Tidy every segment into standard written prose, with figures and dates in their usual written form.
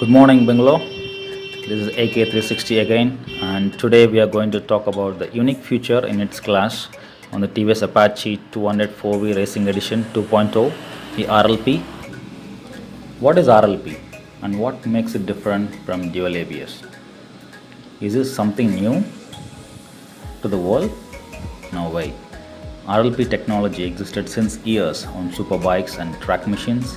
Good morning, Bangalore. This is AK360 again, and today we are going to talk about the unique feature in its class on the TVS Apache 200 4V Racing Edition 2.0, the RLP. What is RLP and what makes it different from dual ABS? Is this something new to the world? No way. RLP technology existed since years on superbikes and track machines,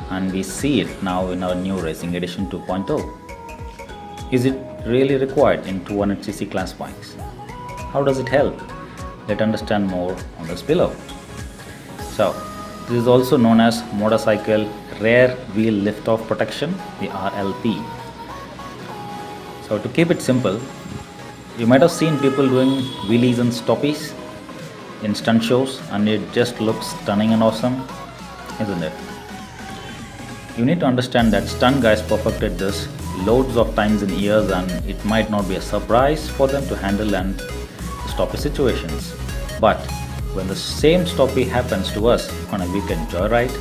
and we see it now in our new Racing Edition 2.0. Is it really required in 200cc class bikes? How does it help? Let's understand more on this below. So, this is also known as motorcycle rear wheel lift-off protection, the RLP. So, to keep it simple, you might have seen people doing wheelies and stoppies in stunt shows, and it just looks stunning and awesome, isn't it? You need to understand that stunt guys perfected this loads of times in years, and it might not be a surprise for them to handle and stoppy situations. But when the same stoppy happens to us on a weekend joyride,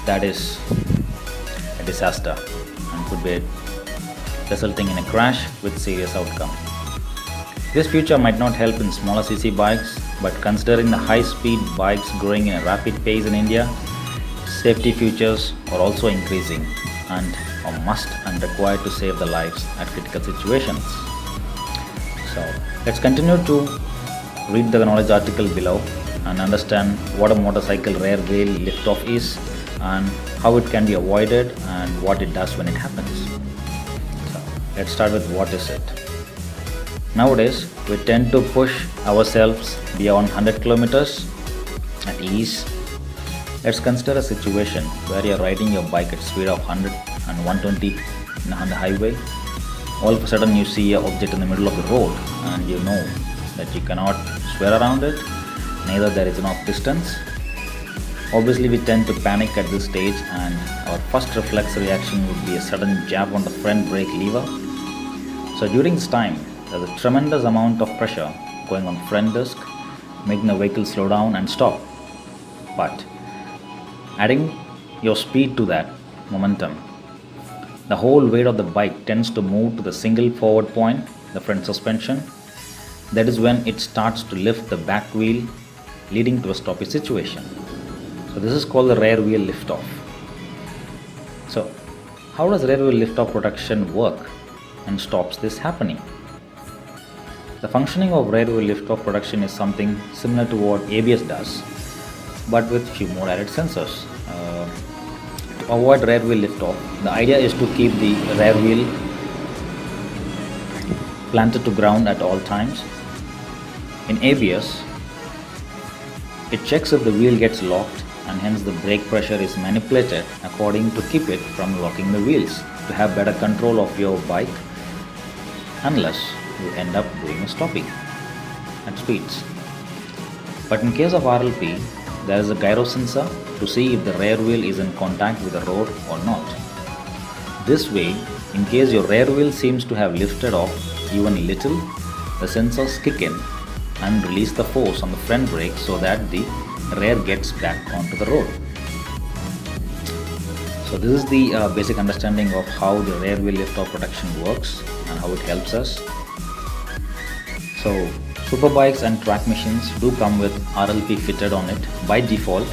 that is a disaster and could be resulting in a crash with serious outcome. This feature might not help in smaller cc bikes, but considering the high-speed bikes growing in a rapid pace in India, safety features are also increasing and are must and required to save the lives at critical situations. So let's continue to read the knowledge article below and understand what a motorcycle rear wheel lift-off is and how it can be avoided and what it does when it happens. So let's start with what is it. Nowadays, we tend to push ourselves beyond 100 kilometers at ease. Let's consider a situation where you're riding your bike at speed of 100 and 120 on the highway. All of a sudden you see an object in the middle of the road and you know that you cannot swear around it, neither there is enough distance. Obviously we tend to panic at this stage, and our first reflex reaction would be a sudden jab on the front brake lever. So during this time, there's a tremendous amount of pressure going on front disc, making the vehicle slow down and stop. But adding your speed to that momentum, the whole weight of the bike tends to move to the single forward point, the front suspension. That is when it starts to lift the back wheel, leading to a stoppy situation. So this is called the rear wheel lift-off. So how does rear wheel lift-off protection work and stops this happening? The functioning of rear wheel lift-off protection is something similar to what ABS does, but with few more added sensors. To avoid rear wheel lift-off, the idea is to keep the rear wheel planted to ground at all times. In ABS, it checks if the wheel gets locked, and hence the brake pressure is manipulated according to keep it from locking the wheels to have better control of your bike, unless you end up doing a stopping at speeds. But in case of RLP, there is a gyro sensor to see if the rear wheel is in contact with the road or not. This way, in case your rear wheel seems to have lifted off even a little, the sensors kick in and release the force on the front brake so that the rear gets back onto the road. So this is the basic understanding of how the rear wheel lift-off protection works and how it helps us. So superbikes and track machines do come with RLP fitted on it by default,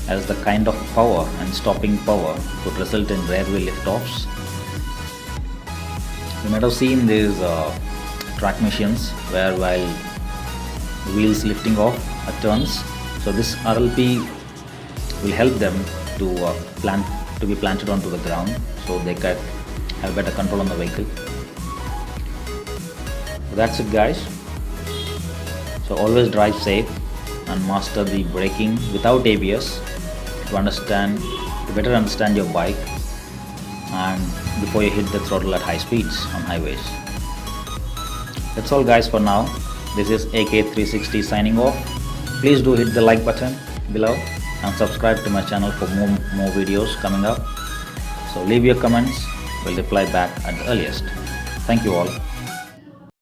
as the kind of power and stopping power could result in rear wheel lift-offs. You might have seen these track machines where while wheels lifting off at turns, so this RLP will help them to be planted onto the ground so they can have better control on the vehicle. So that's it, guys. So always drive safe and master the braking without ABS to better understand your bike and before you hit the throttle at high speeds on highways. That's all, guys, for now. This is AK360 signing off. Please do hit the like button below and subscribe to my channel for more videos coming up. So leave your comments, we'll reply back at the earliest. Thank you all.